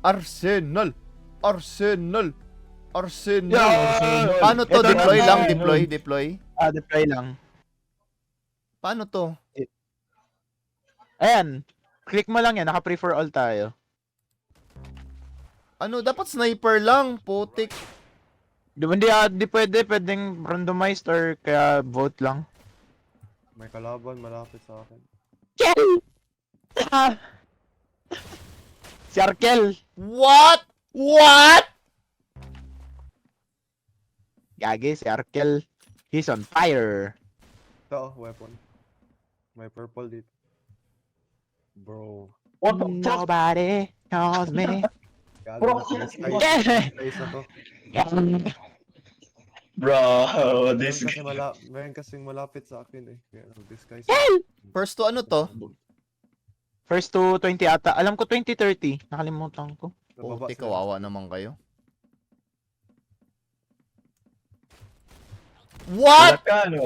Arsenal! Arsenal! Arsenal! Yeah! Paano to? Ito Deploy na, lang? Arsenal. Deploy? Deploy lang. Paano to? Ayan. Click mo lang yan. Naka-free for all tayo. Ano? Dapat sniper lang. Putik. Di pwede. Pwedeng randomized or kaya vote lang. May kalaban malapit sa akin. Kel! Si Arkel. What? What? Gagi, si Arkel. He's on fire. Ito, weapon. May purple dito. Bro. What the fuck? Nobody knows me. Gago Bro, na yeah. Guys na to. Bro, this Meron kasing malapit sa akin eh. Kaya disguise. First to ano to? First to 20 ata. Alam ko 2030. Nakalimutan ko. Nababa Putik, sila. kawawa naman kayo. What?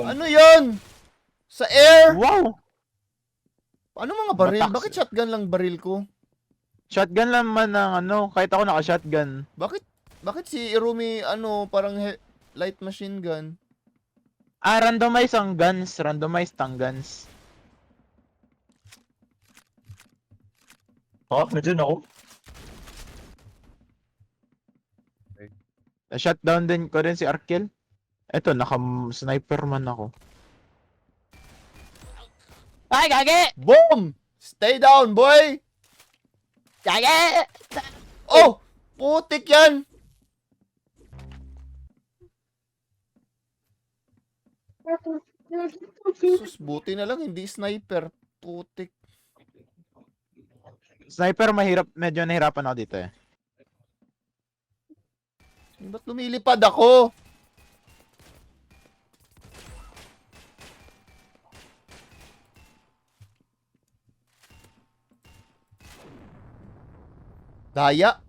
Ano yun? Sa air? Wow! Ano mga baril? Batak. Bakit shotgun lang baril ko? Shotgun lang man ng ano. Kahit ako naka-shotgun. Bakit si Irumi parang light machine gun? Randomize ang guns. Randomized ang guns. Nandiyan ako. Na-shutdown din ko rin si Arkel. Eto, naka-sniper man ako. Ay, gagi! Boom! Stay down, boy! Gagi! Oh! Putik yan! Sus, buti na lang, hindi sniper. Putik. Sniper, medyo nahirapan ako dito eh. Ba't lumilipad ako? Daya.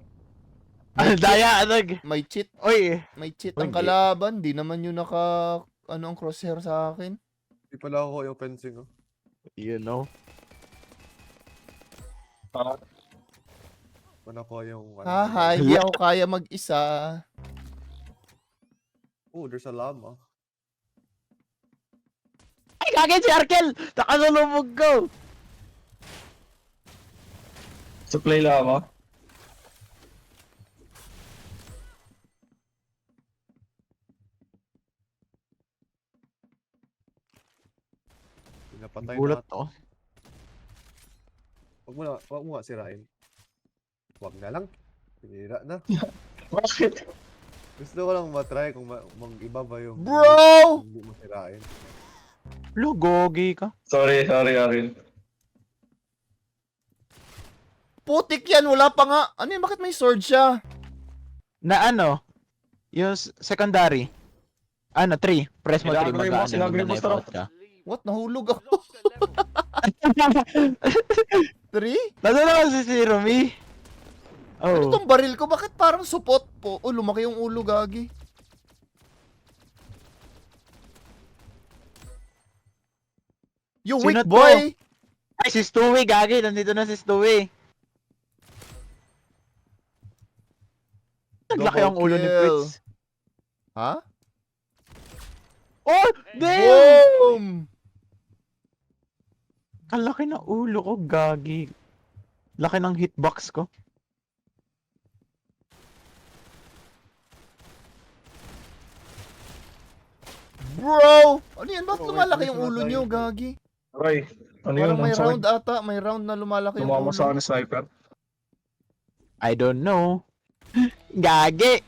Daya, May cheat. Oy, May cheat Uy, ang hindi. kalaban. Di naman yun ang crosshair sa akin. Di pala ako yung fencing oh. you know. Wala ko yung... Haha, hindi ako kaya mag-isa. Oh, there's a llama. Ay, gagi si Arkel! Nakasalubog ko! Supply lang ako. Pinapatay Gulat na. ako. Wag mo nga sirain. Wag na lang. Pinira na. Bakit? Gusto ko lang matry kung mag-iba ba yung... Bro! Hindi mo sirain. Lo, gogi ka. Sorry, Arin. Putik yan, wala pa nga. Ano yun, bakit may sword siya? Na ano? Yung secondary. 3. Press mo 3. Sinagri mo, sinagri mo, sarap. ka. What? Nahulog ako. 3? Nasa naman si Rumi? Ano Oh. tong baril ko? Bakit parang supot po? Oh, lumaki yung ulo, gagi. You Sino weak to? boy! Ay, si Stewie, gagi. Nandito na si Stewie. Naglaki ang ulo ni kill. Fritz. Ha? Oh, damn! Boom! Kalaki ng ulo ko, gagi. Laki ng hitbox ko. Bro! Ano yan? Bakit Oh, lumalaki wait, yung ulo wait, niyo, wait. gagi? Roy, ano yun? Parang may Ang sakit. round ata. May round na lumalaki yung Tumama sa ulo. akin sniper. I don't know. Gagi!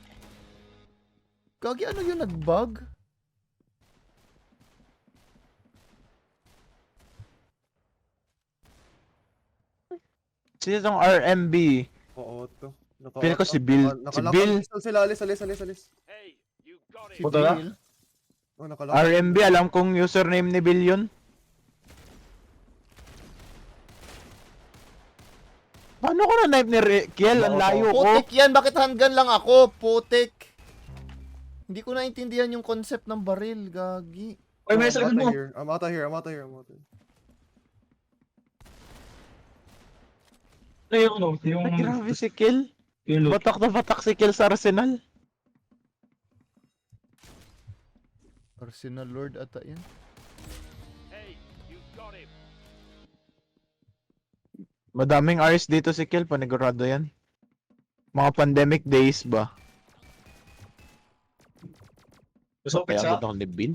Gagi, ano yun? Nag-bug? Sino tong RMB? Oo, to. Feel ko si Bill. Si Bill. Sila, alis. Si Puta na. Bill? Oh, nakalaki. RMB, alam kong username ni Bill yun. Paano ko na-knife ni Kiel? Ang layo ko. Putik yan. Bakit handgun lang ako? Putik. Hindi ko naintindihan yung concept ng baril, gagi. Uy, may sa likod mo. I'm out of here. Ano yung Ay, grabe si Kiel. Yung loot. Batak na batak si Kill sa Arsenal. Arsenal Lord ata yan. Madaming Rs dito si Kill, panigurado yan. Mga pandemic days ba? Gusto ko Kaya pizza? ako ni Bin.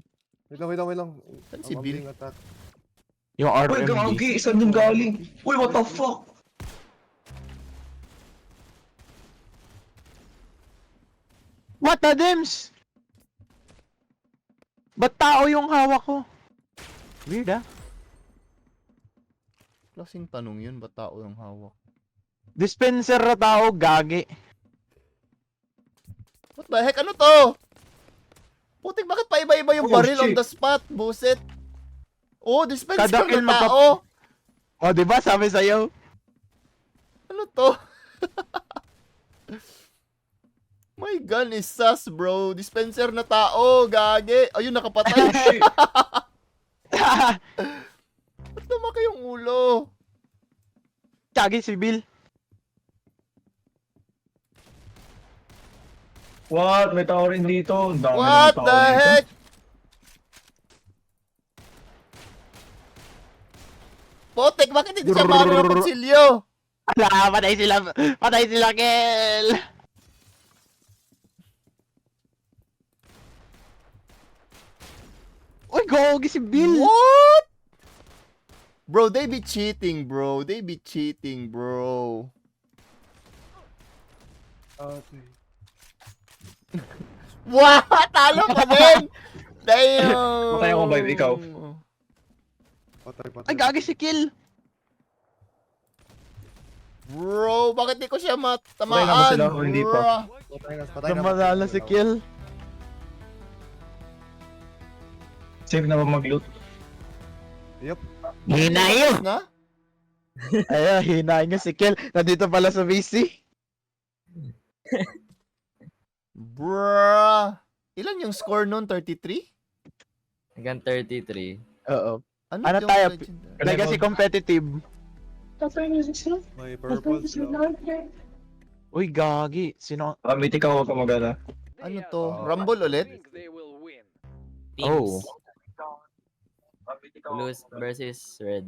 Wait lang. Saan si I'm Bill? being attacked. Yung Uy, RMD. gagi! Saan yung galing? Uy, what the fuck? What the Dems? Ba't tao yung hawak ko? Weird ah. Klaseng tanong yun, ba't tao yung hawak? Dispenser na tao, gagi. What the heck? Ano to? Putik, bakit pa iba-iba yung Oh, baril on shit. the spot? Buset. Oh, dispenser Kada kill na tao. O, diba sabi sa'yo? Ano to? My gun is sus, bro. Dispenser na tao, gage. Ayun, nakapatay. Shit! Ba't lumaki yung ulo? Gagi si Bill. What? May tao rin dito. Ang dami What ng tao the dito. heck? Potek, bakit hindi siya marunong magsilyo? Ala, patay sila. Patay sila, Kill. Uy, gogi si Bill. What? Bro, they be cheating, bro. They be cheating, bro. Ate. What? Talo ka din? Damn. Patay ako, Vibe, ikaw. Patay. Ay, gagi si Kill. Bro, bakit di ko siya Patay na ba matamaan? sila o hindi pa? Patay na. Namadala si Kill. Safe na ba mag-loot? Yup. Hina yun. Na? Ay, hinahin nga si Kill. Nandito pala sa BC. Bruh. Ilan yung score nun? 33? Hanggang 33. Oo. Ano Ano yung tayo? legendary? Legacy competitive. May purple slow. Uy, gagi. Sino? Mitik ako kung magana. Ano to? Rumble ulit? Teams. Oh. Blue versus red.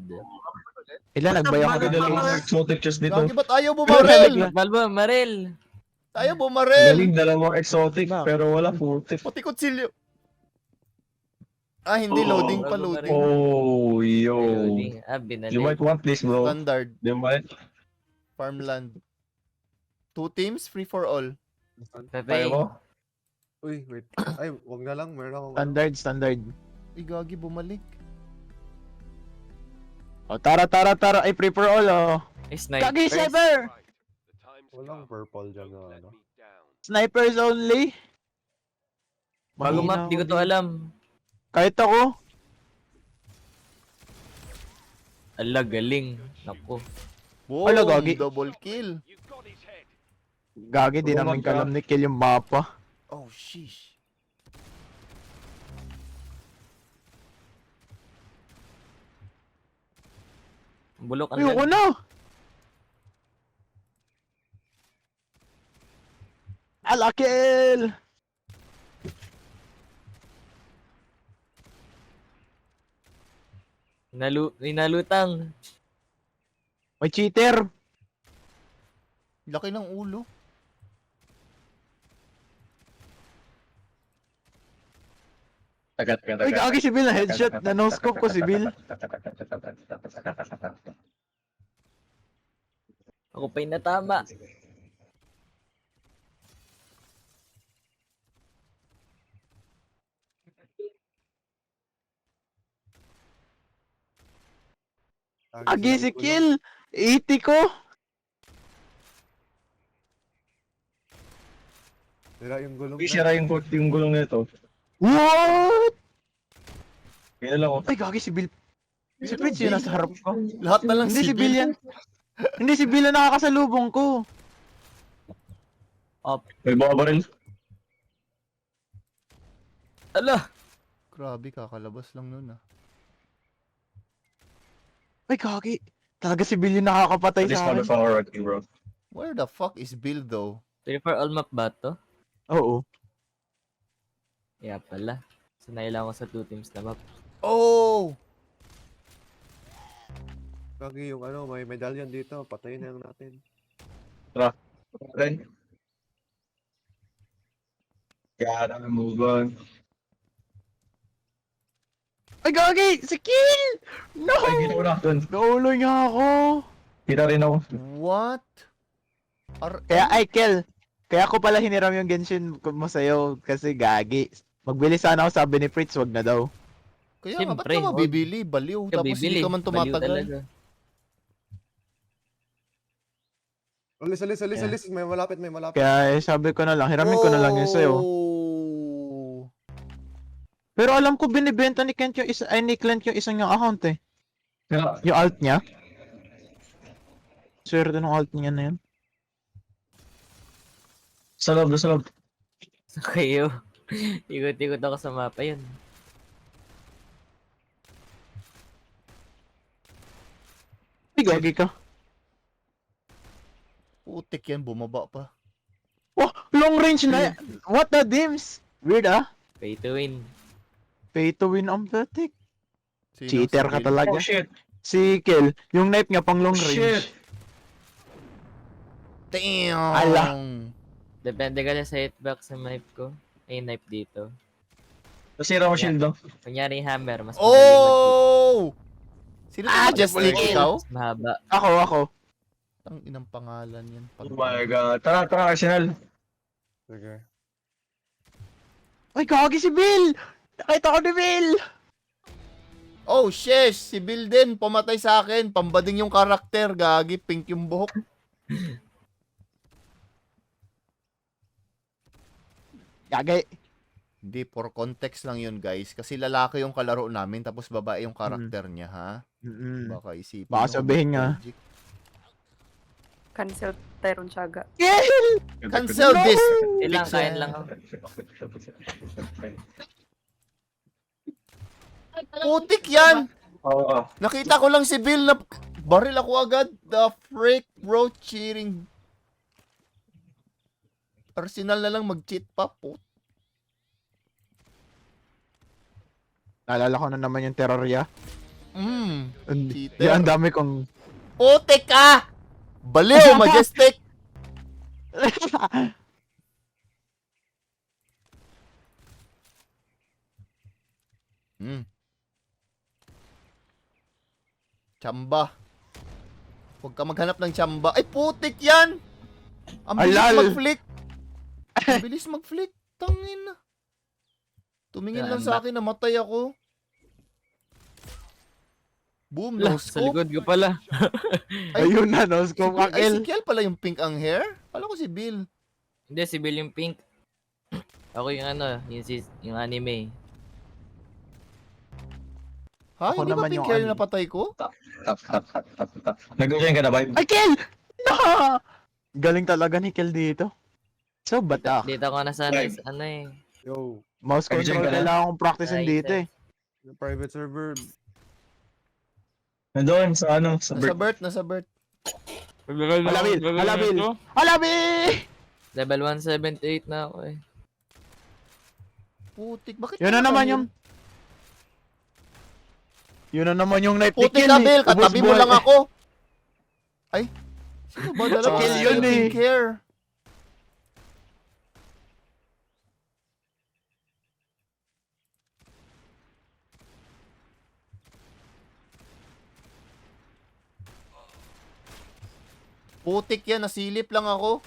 Ilan nagbayang ko Maganda lang mga exotic chest dito. Gagi, ba't ayaw bumaril? Balbo, Maril! Ayaw bumaril! Galing dalawang exotic pero wala full tip. Pati kutsilyo. Ah, hindi. Loading pa, Bago loading. Oh, yo. Reloading. Ah, You might binalik. want this, bro. Standard. You might. Farmland. 2 teams, free for all. Kaya Pepe. mo? Uy, wait. Ay, wag na lang. Meron akong... Standard. Ay, gagi, bumalik. O, tara. Ay, free for all, oh. Gagi, Snipers. sniper! Walang purple dyan na ano. Snipers only. Bago Mahina map, di ko ako to dito. alam. Kahit ako. Ala, galing. Naku. Boom! Ala, gagi. Double kill. Gagi, di namin kalam ni Kill yung mapa. Oh, sheesh. Bulok ang Ayoko lag. na. Ala, Kill! Ninalutang. May cheater. Laki ng ulo. Ay, gagi si Bill na headshot. Na no-scope ko si Bill. Ako pa yung natama. Agi si Kill. 80 ko. Sira yung gulong. Sira yung gulong nito. What? Kaya lang ako. Ay, gagi si Bill. Si Prince yun nasa harap ko. Lahat na lang Hindi si Bill yan. Hindi si Bill na nakakasalubong ko. May mga baril. Ala! Grabe, kakalabas lang nun ah. Ay, gagi. Talaga si Bill yung nakakapatay This sa akin. motherfucker, bro. Where the fuck is Bill though? 3 for all map ba to? Oo. Kaya pala. Sanay lang ako sa 2 teams na map. Oh! Gagi yung ano, may medallion dito. Patayin na lang natin. Then, gotta move on. Ay, gagi! Si Kill! No! Ay, kita ko na. Doon. Naulo niya ako. Kita rin ako. What? Kaya, ay, Kill. Kaya ako pala hiniram yung Genshin mo sa'yo kasi gagi. Magbili sana ako, sabi ni Fritz, wag na daw. Kaya nga, ba't Siyempre, ka mabibili? Baliw. Kaya Tapos hindi ka man Baliw tumatagal. talaga. Alis. May malapit. Kaya sabi ko na lang, hiramin ko na lang yun sa'yo. Oh. Pero alam ko binibenta ni Kent yung isa, ay ni Clint yung isang yung account eh. Kaya, Yung alt niya. Swerte ng alt niya na yun. sa loob. So kayo. Ikot-ikot ako sa mapa yun. Ay, gagi ka. Putik yan, bumaba pa. Oh, long range na. What the dims? Weird ah. Pay to win. Pay to win ang patik. Sino? Cheater Si ka Bill? talaga. Oh shit. Si Kill, yung knife niya pang long range. Shit. Damn! Ala. Depende ka lang sa hitbox sa knife ko. Ay, knife dito. Nasira mo shield do. Kunyari hammer, mas madaling Oh! Sino Ah, Just triple League, kill. ikaw? mas mahaba. Ako. Ang inang pangalan yan. Oh my god. Tara, Arsenal. Sige. Ay, gagi si Bill! Nakita ko ni Bill! Oh, shesh! Si Bill din, pumatay sa akin. Pambading yung karakter. Gagi, pink yung buhok. Gagi. Hindi, for context lang yun, guys. Kasi lalaki yung kalaro namin, tapos babae yung karakter niya, ha? Baka isipin. Baka mo, sabihin niya. logic. Cancel Tyron Chaga. Kill! Cancel No! this! Ilang, Fix, kain eh. lang. Putik yan! Oo. Nakita ko lang si Bill na baril ako agad. The freak, bro, cheating. Arsenal na lang mag-cheat pa, put. Naalala ko na naman yung Terraria. Cheater. Yan, ang dami kong... Putik ka! Baliw, majestic! Chamba. Huwag ka maghanap ng chamba. Ay, putik yan! Ang bilis Alal! mag-flick. Ang bilis mag-flick. Tangin na. Tumingin lang sa akin, namatay ako. Boom, no Lah, sa scope. likod ko pala. Ayun na, no? Scope ka, Ay, Kill. si Kiel pala yung pink ang hair? Kala ko si Bill. Hindi, si Bill yung pink. Ako yung ano, yung anime. Ha? Ako Hindi ba naman pink yung hair ano. yung napatay ko? Tap. Nag-join ka na, vibe? Ay, Kill! No! Galing talaga ni Kill dito. So, batak. Dito ako nasanay sa ano eh. Yo, Mouse Ay, dyan control ka na? kailangan kong practicein Ay, dito eh. yung private server. Nandun, sa ano, sa Nasa bird. Bert. Halabil! Halabil! Halabil! Level 178 na ako eh. Putik, bakit Yun na namatay naman yun? yung... Yun na naman yung knife ni Putik Kill ka, eh. Bill. Ubus Katabi mo buhay. lang ako. Ay. Sino ba? Dalawa Kill kasi yun yung eh. pink hair. Putik yan, nasilip lang ako.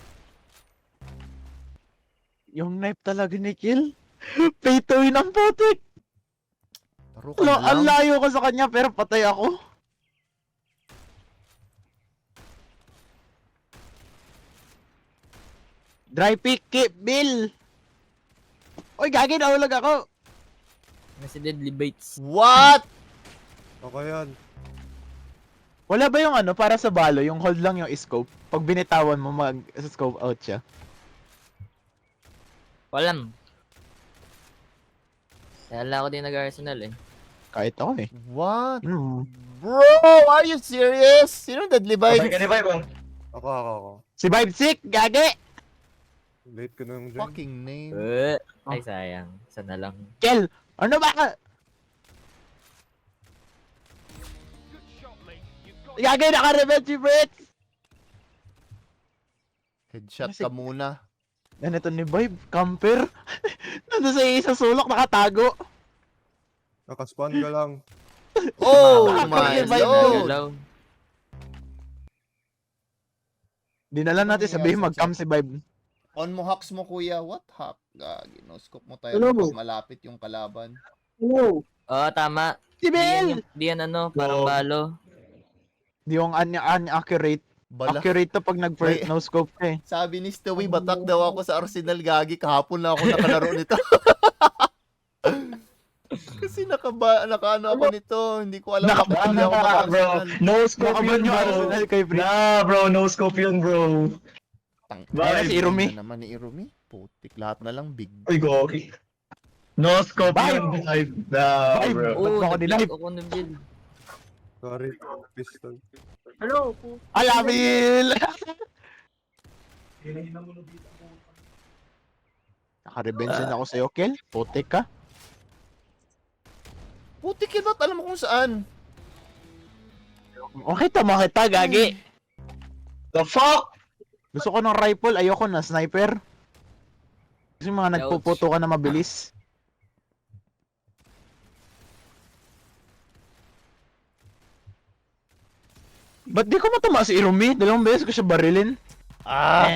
Yung knife talaga ni Kill. Pay to win ang putik. Taro ka na Ang lang. layo ko sa kanya pero patay ako. Dry pick, keep, Bill. Uy, gagi, nahulog ako. Kasi deadly baits. What? Okay yan. Wala ba yung ano, para sa balo, yung hold lang yung scope? Pag binitawan mo, mag-scope out siya. Walang. Kaya lang ako din nag-Arsenal eh. Kahit ako eh. What? Hmm. Bro, are you serious? Sino deadly Patay bites? ka ni vibe, oh. Ako. Si Vibe Sick, gagi! Late ko nung join. Fucking name. Ay, sayang. Sana lang. Kel, ano ba? Gagi, naka-revenge si Fritz! Headshot Kasi- ka muna. Ganito ni Vibe, camper. Nandun sa isang sulok, nakatago. Nakaspawn ka lang. Oh Nakakaya my ba yun? lord! Galaw. Di na lang natin Ano sabihin nangyari sa mag-cam si Vibe. On mo hacks mo kuya. What hack? Gagi. No scope mo tayo Hello. pag malapit yung kalaban. Hello. Oo, tama. Si Bel! Di yan ano, parang Oo. balo. Di yung accurate. Bala. Accurate to pag May- no scope ka eh. Sabi ni Stewie, batak daw ako sa Arsenal gagi. Kahapon na ako nakalaro nito. Kasi nakaano ako nito. Hindi ko alam bakit hindi ako Bro, maka-Arsenal. no scope Nakaban yun, yung bro. Arsenal kay Fritz. Nah, bro, no scope yun, bro. Ayun na si Irumi. Ano naman ni Irumi? Putik. Lahat na lang big. Uy, goki. No scope Bye. yun, Vibe. Nah, Bye. bro. Ba't ba ako nag-click nilive? ako ng build. Sorry, pistol. Alabil! Naka-revenge din ako sa'yo, Kel. Putik ka. Putik yun, ba't alam mo kung saan? Okay, tama kita, gagi. The fuck? Gusto ko ng rifle, ayoko na sniper. Kasi mga nagpuputo ka na mabilis. Ba't di ko matama si Irumi? Dalawang beses ko siya barilin. Ah!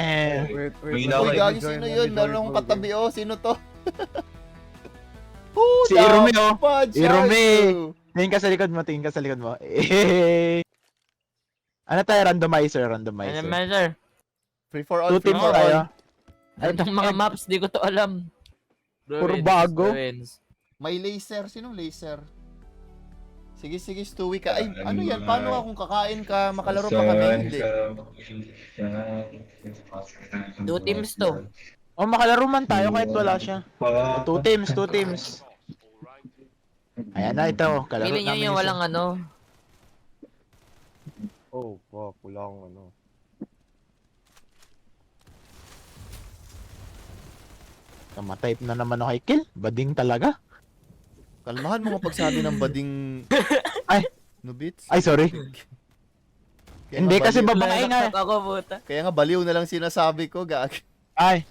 Wait, May wait. na- Uy, Okay, gagi, sino yun? Meron akong katabi, oh. Sino to? Who Si the Irumi, oh. fudge are Irumi. you? Tingin ka sa likod mo, tingin ka sa likod mo. Eh. Ano tayo? Randomizer. Ano Randomizer. measure? Free for all, Two free teams for tayo. all. Ano tong mga maps? Di ko to alam. Puro bago. Ruins. May laser. Sinong laser? Sige, sige, Stewie ka. Ay, ano yan? Paano nga kung kakain ka, makalaro pa kami? Hindi. Two teams to. O, makalaro man tayo kahit wala siya. Two teams, two teams. Ayan na, ito. Kalaro Pili nyo namin yung isa. walang ano. Oh, fuck. Wala akong ano. Tama-type na naman ako kay Kill. Bading talaga. Kalmahan mo nga pagsabi ng bading... Ay. Nubits? Ay, sorry. Kaya Hindi nga kasi baliw- babae nga. Ako, puta. Kaya nga baliw na lang sinasabi ko, gag. Ay.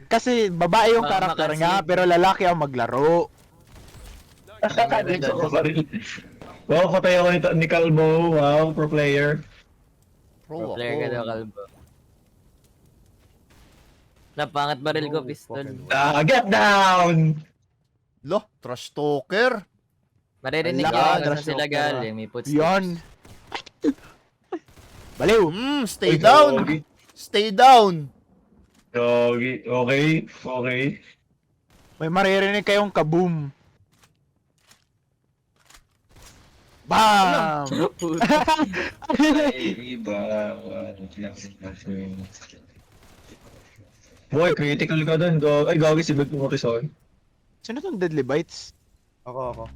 Kasi babae yung Baka karakter makasin. nga, pero lalaki ang maglaro. Wow, patay ako ni Calvo. Wow, pro player. Pro Player ka daw, ako. kalbo. Napangat baril ko, Oh, pistol. fucking Get down! Lo, trash talker. Maririnig Wala, ko kung Trash saan sila Talker, galing. May footsteps. Yon. Baliw. Stay down. Stay down. Yogi. Okay. Okay. May maririnig kayong kaboom. Bam! Boy, critical ka dun. Ay, gagi si Big Morrison. Sino tong Deadly Bites? Ako.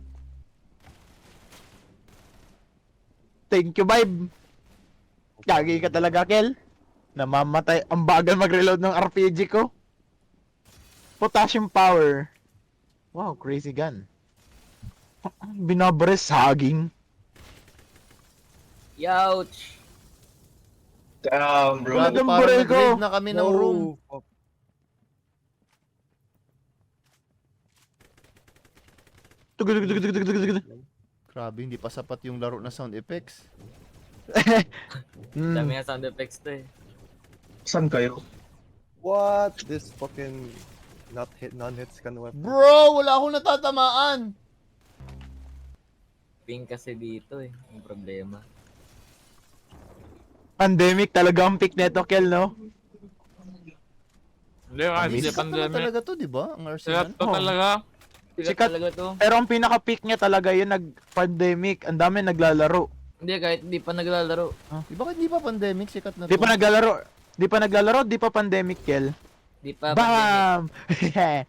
Thank you, Vibe. Gagi ka talaga, Kel. Namamatay. Ang bagal mag-reload ng RPG ko. Potassium power. Wow, crazy gun. Binabres saging. Youch! Damn, bro. Grabe, Ang parang baril ko. nag-raid na kami ng room. Fuck. Tugud. Grabe, hindi pa sapat yung laro na sound effects. Dami nga sound effects to eh. Saan kayo? What? This fucking non-hit scan weapon. Bro, wala akong natatamaan. Pink kasi dito eh. Yung problema. Pandemic talaga ang pick neto, Kel, no? Hindi nga, hindi Sikat naman pandemic. talaga to, di ba? Ang Sikat Arsenal. to talaga. Sikat. talaga to. Pero ang pinaka-peak niya talaga yun, nag-pandemic. Ang dami naglalaro. Hindi, kahit hindi pa naglalaro. Di ba hindi pa pandemic? Sikat na to. Di pa naglalaro, di pa pandemic, Kel. Di pa pandemic. Bam!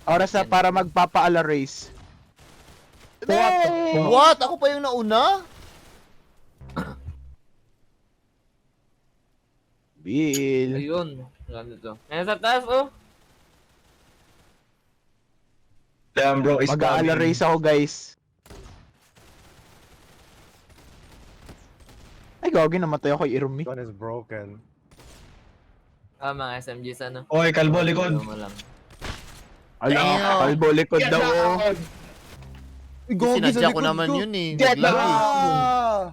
Oras na para magpapa-ala race. What? Ako pa yung nauna? Bill. Ayun. Ano to? Ayan sa taas, oh. Damn bro, is Mag-aala race ako, guys. Ay, gagi, namatay ako kay Irmi. Gun is broken. Ah, mga SMGs, ano? Oy, kalbo, likod. Ano mo lang. Alam, Damn. kalbo likod daw. Oh. Sinadya ko naman yun eh. Get Naglag eh. Ah!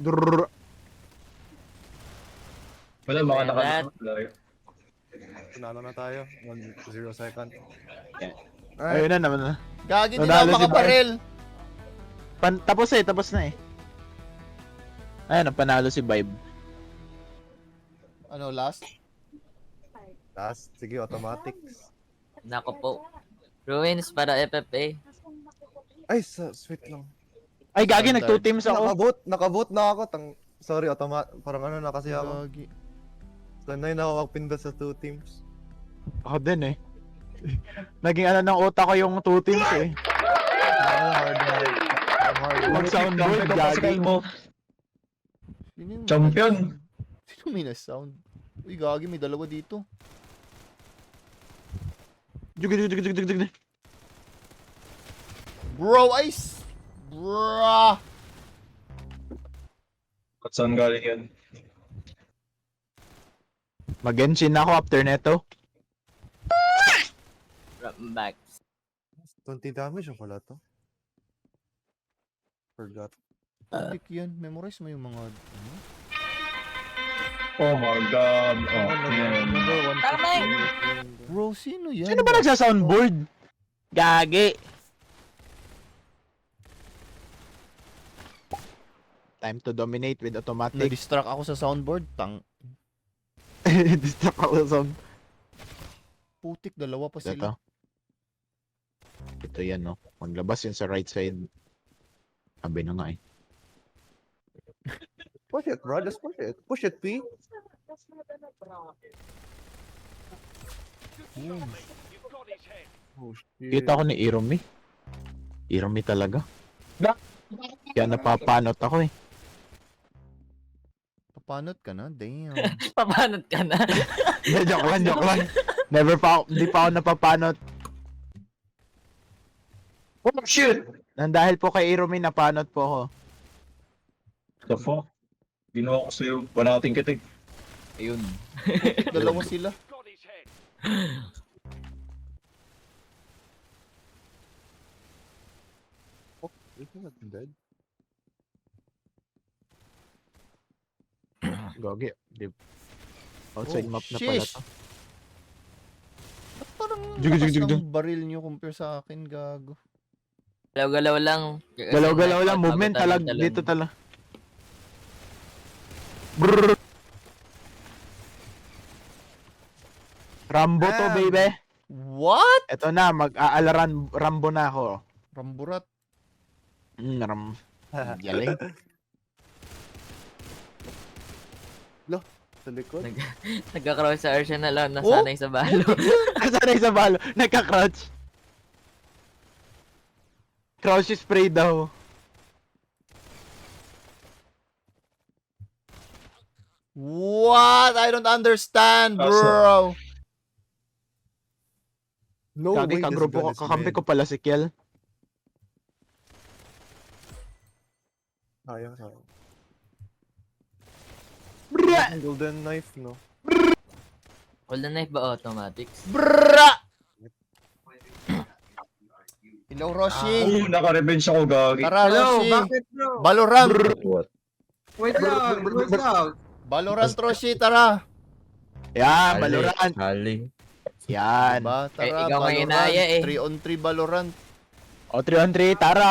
Drrrr. Wala, mga Ayan, nakalayo. Tunalo na tayo. 1-0 second. Ayun na naman na. Gagi, hindi Nadalo na si makabaril. Tapos na eh. Ayun, ang panalo si Vibe. Ano, last? Last. Sige, automatics. Nako po. Ruins para FFA. Ay, sweet lang. Ay, gagi, Standard. nag-2 teams ako. Nakabot na ako. Sorry, parang ano na kasi ako. Gagi. Sanay na ako magpindot sa 2 teams. Ako din eh. Naging ano ng utak ko yung 2 teams eh. Hard. Mag-soundboard, gagi. Sino yung Champion. Sino may na-sound? Uy, gagi, may dalawa dito. Jug. Bro, ice! Bro! At saan galing yun? Mag-Genshin ako after neto. Back. 20 damage yung pala to. Forgot. Tik yan. Memorize mo yung mga... Ano? Oh my god. Oh, man. Tamay! Bro, sino yan? Sino ba nagsa-soundboard? Gagi. Time to dominate with automatic. Na-distract ako sa soundboard. Distract ako sa sound. Putik, dalawa pa Ito. sila. Ito yan, no? Maglabas yun sa right side. Sabi na nga eh. Push it, bro. Just push it. Push it, P. Oh, shit. Kita ko ni Iromi. Iromi talaga. Kaya napapanot ako eh. Papanot ka na? Damn. Papanot ka na. Joke lang. Hindi pa ako napapanot. Oh shit! Nang dahil po kay Iromi, napanot po ako. The fuck? Ginawa ko sa'yo. Wala ating kitig. Ayun. Dalawa sila. Is he not dead? Gagi. Outside Oh, map na pala shish. to. Ba't parang Jug, lakas jug, jug, ng baril nyo compare sa akin, gago? Galaw-galaw lang. Galaw-galaw lang. Movement talag. Dito talag. Brrrr. Rambo to, Damn. baby. What? Ito na, mag-aalaran Rambo na ako. Ramburat. Galing. Sa likod? Nagka-cross sa Arsenal lang. Nasanay sa balo. Sanay sa balo. Nagka-crouch. Crouch spray daw. What? I don't understand, bro. No Gagi, way this kagrupo gun ko. is Kakampi mid. ko pala si Kiel. Sayang. Brrrr. Golden knife, no? Golden Knife ba automatics? Brrrra! Hello, Roshi. Oh, naka-revenge ako, gagi. Tara, Hello, Roshi. bakit bro? Valorant. What? Wait lang, wait lang. Valorant, Roshi, tara. Yan, Valorant. Haling. Yan. Diba? Tara, ikaw nga Valorant. inaya eh. 3-on-3 Valorant. O, 3-on-3, tara!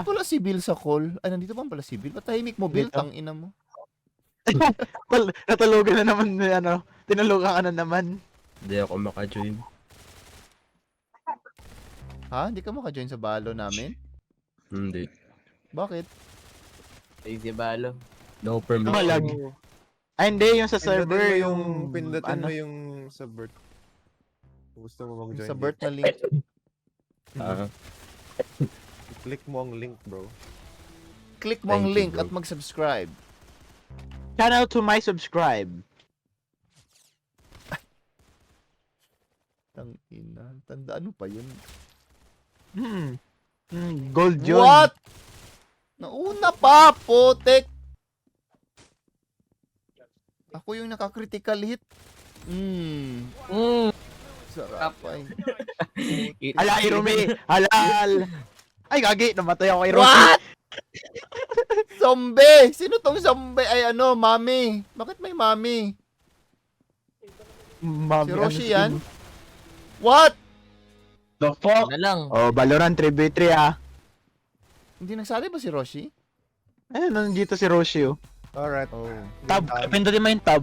Bakit wala si Bill sa call? Ay, nandito ba pala si Bill? Ba't tahimik mo, Bill? Dito. Tangina mo. Natulugan na naman, tinulugan ka na naman. Hindi ako maka-join. Ha? Hindi ka maka-join sa balo namin? Hindi. Bakit? Easy balo. No permission. Malag. Ay, hindi, yung sa server, Pindutin ano, mo yung subvert. Kung gusto mo mag-join. Sa Bert na link. Ah, Click mo ang link, bro. Click mo ang Thank you, link bro. at mag-subscribe. Channel to my subscribe. Tangina. Tanda, ano pa yun? Gold yun. What? Nauna pa, potek. Ako yung naka-critical hit. Sarap ay. Hala, Irumi! Halal! Ay, gagi! Namatay ako kay Rosie. What? Zombie! Sino tong zombie? Ay ano, mami. Bakit may mami? Mami, Si ano Roshi skin? yan? What? The fuck? Na lang. Oh, Valorant 3v3 ah. Hindi nagsali ba si Roshi? Ayun, nandito si Roshi oh. Alright. Oh. Tab, pindutin mo yung tab.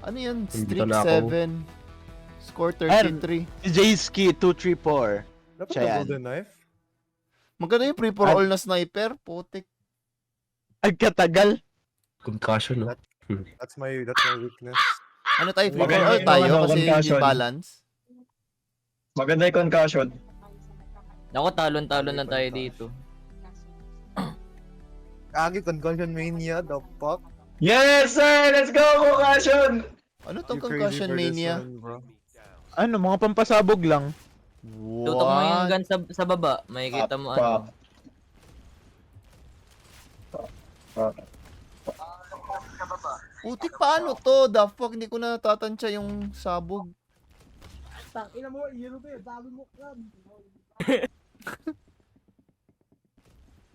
Ano yun? Nandito Streak na ako. 7. Score Ayun. 33. Si Jayski 234. Dapat Siya na yan. golden knife. Maganda yung free for all na sniper. Putik. Ay, katagal. Concussion, no? That's my weakness. Ano tayo? Free for Maganda all yung tayo ano, kasi hindi concussion. balance. Maganda yung concussion. Ako, talon-talon lang tayo dito. Agi, concussion mania, the fuck? Yes, sir! Let's go, concussion! Ano tong You crazy concussion for this mania? one, bro. Ano, mga pampasabog lang. Tutok mo yung What? gun sa baba. Makikita mo Fuck. ano. Putik, paano to? The fuck, hindi ko na natatansya yung sabog.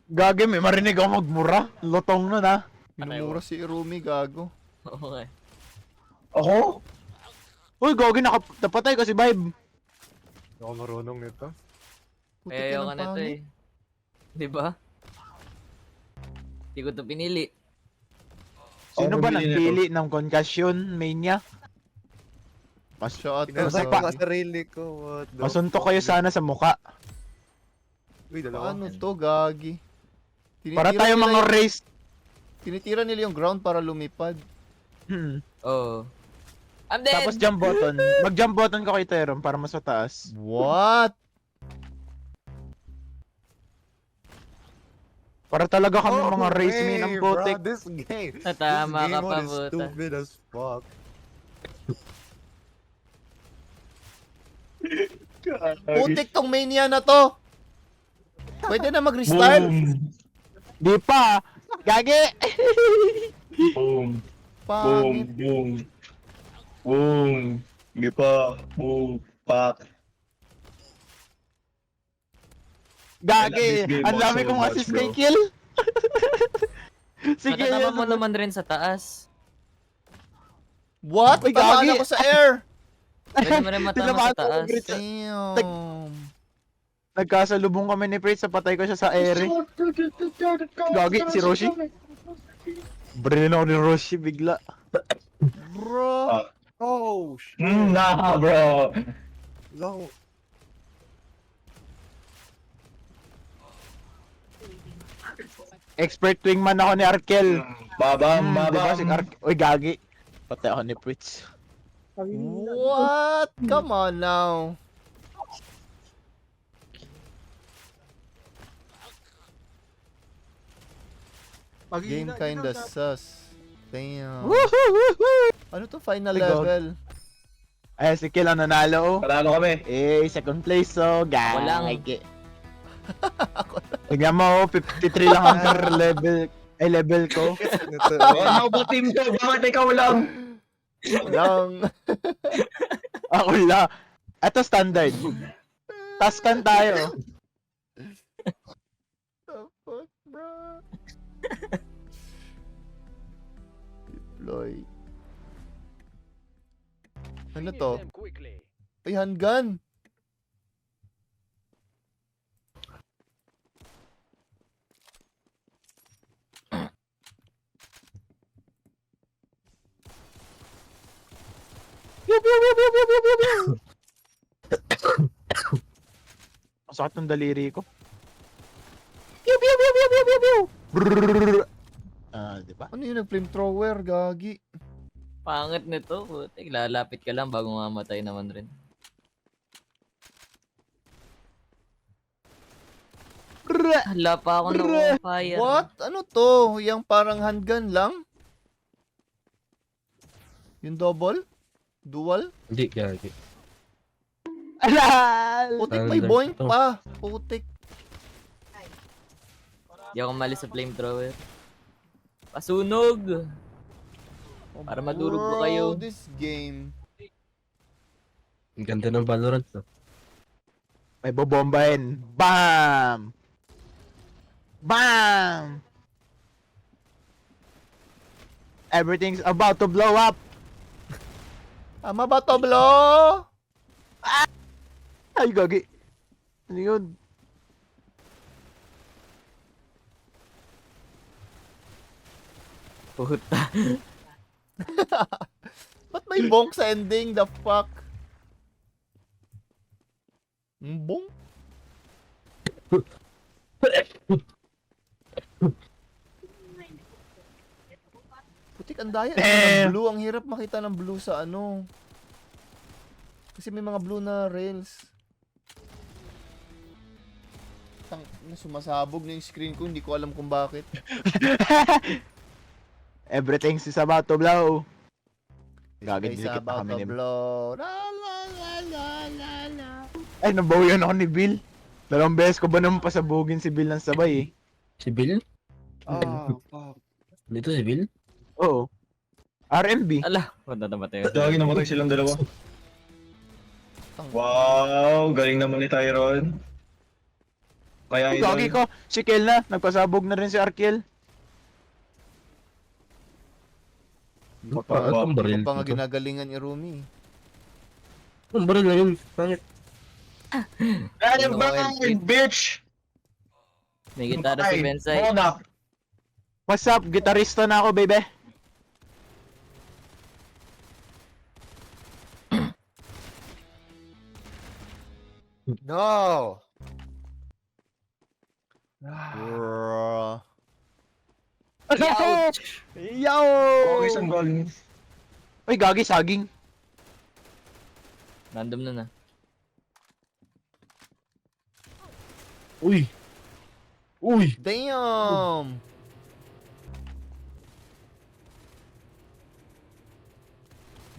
Gagi, may marinig ako magmura. Lotong nun ah. Minumura si Irumi, gago. Oo nga. Ako? Uy, Gagi, napatay ko si Vibe. Hindi ako marunong nito. Putik Kaya yan ayaw ang ka na to pangit. eh. Di ba? Hindi ko to pinili. Sino Ako ba bumili nagpili ng concussion mania? Shot. Pinasay ko sa sarili ko. What the Masuntok fuck? kayo sana sa muka. Uy, dalawa. Paano to, gagi? Para tayo nila mga yung- race. Tinitira nila yung ground para lumipad. Oo. I'm dead! Tapos jump button. Mag-jump button ka kay Teron para mas mataas. What? Para talaga kami Oh, mga race men ang bro, putik. this game. Natama this ka game pa, mode is puta. stupid as fuck. Putik tong mania na to! Pwede na mag-restart? Boom! Di pa! Gagi! Boom! Boom! Pangit. Boom! Boom! Hindi pa. Boom! Pak! Gagi! This game Ang dami was so kong much, assist bro. kay Kill! Sige, Matatama mo naman rin sa taas. What? Uy, Tamaan gagi. ako sa air! Pwede mo rin matama sa taas. Damn. Nagkasalubong kami ni Pritz, patay ko siya sa ere. Gagi, si Roshi. Brilliant ako ni Roshi bigla. Bro. Oh, shit. Nah, bro! No. Expert wingman ako ni Arkel. Babam! Diba Babam! si Uy, Gagi. Patay ako ni Pritz. What? Come on now. Game kinda sus. Damn. Ano to? Final My God. level. Ay, si Kill ang nanalo. Panalo kami. Eh, second place so, Walang. Gagi. Tignan mo, 53 lang ang level. Ay, level ko. Ano ba team to? Bakit ikaw lang? Lang. Ako la. Ito standard. Taskan tayo. The fuck, bro? Deploy. Ano to? Ay, handgun. Ang sakit ng daliri ko. Pew, pew, pew, pew, pew, pew, pew. Brrrr. Di ba? Ano yung nag-flamethrower, gagi? Pangit nito. Putik, lalapit ka lang bago mamatay naman rin. Brrrr. Hala pa ako Brrrr. na fire. What? Ano to? Yung parang handgun lang? Yung double? Dual? Hindi, gagi. Alal! Putik, may Thunder. boink Ito. pa. Putik. Di ako mali sa flamethrower. Pasunog! Para madurog ko kayo. Bro, this game. Ang ganda ng Valorant, no? May bobombahin. Bam! Bam! Everything's about to blow up. Tama ba to, Blo? Ay, gagi. Ano yun? Puta. Ba't may bonk sa ending? The fuck? Bonk? Putik, ang daya ng blue. Ang hirap makita ng blue sa ano. Kasi may mga blue na rails. Sumasabog na yung screen ko. Hindi ko alam kung bakit. Everything's is about to blow. It's Gagawin guys dikit na about kami to ni... blow. La, la, la, la, la, la. Ay, nabawian ako ni Bill. Dalawang beses ko ba naman pasabugin si Bill ng sabay eh. Si Bill? Ah, fuck. Dito si Bill? Oo. RMB. Ala, wala namatay. Gagi namatay silang dalawa. Tang- Wow, galing naman ni Tyron. Kaya Ang gagi ko, si Kel na. Nagpasabog na rin si Arkiel. Hindi ko Baka pa, itong baril hindi ko pa nga ito. ginagalingan ni Rumi. Ang baril na yun. Pangit. Ano Ano, ba LP? bitch? May gitara si Bensai. Monak. What's up? Gitarista na ako, baby. No! Bruh. Ouch! Yo! Okay, saan galing? Uy, gagi, saging. Random na na. Uy! Uy! Damn!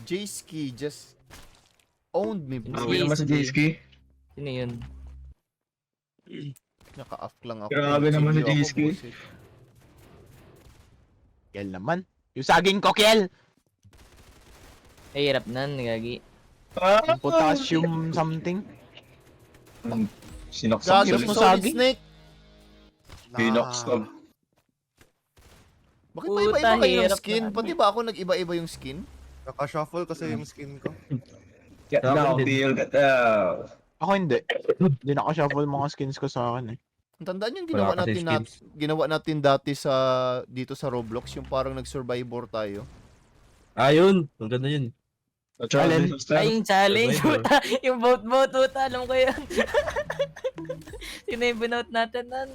J-Ski just owned me, bro. Okay naman si Jayski. Sino yun? Naka-off lang ako. Grabe naman si Video ako, J-Ski. bullshit. Kel naman. Yung saging ko, Kel! Ay, hirap na, nagagi. Yung potassium something. Sinaksak Gagi, Saksak yun. mo solid saging? snake. Pinaksak. Bakit ba iba-iba Puta, kayo ng hirap skin? na. Pati ba ako nag-iba-iba yung skin? Naka-shuffle kasi yung skin ko. Get down, deal, get down. Ako hindi. Hindi naka-shuffle mga skins ko sa akin eh. Ang tandaan yung Wala kasi skins. ginawa natin dati sa dito sa Roblox, yung parang nag-survivor tayo. Ayun! Ang ganda yun. Alin? Ay, yung challenge, Survivor. puta. Yung vote, puta. Alam ko yun. Sino yung binote natin nun?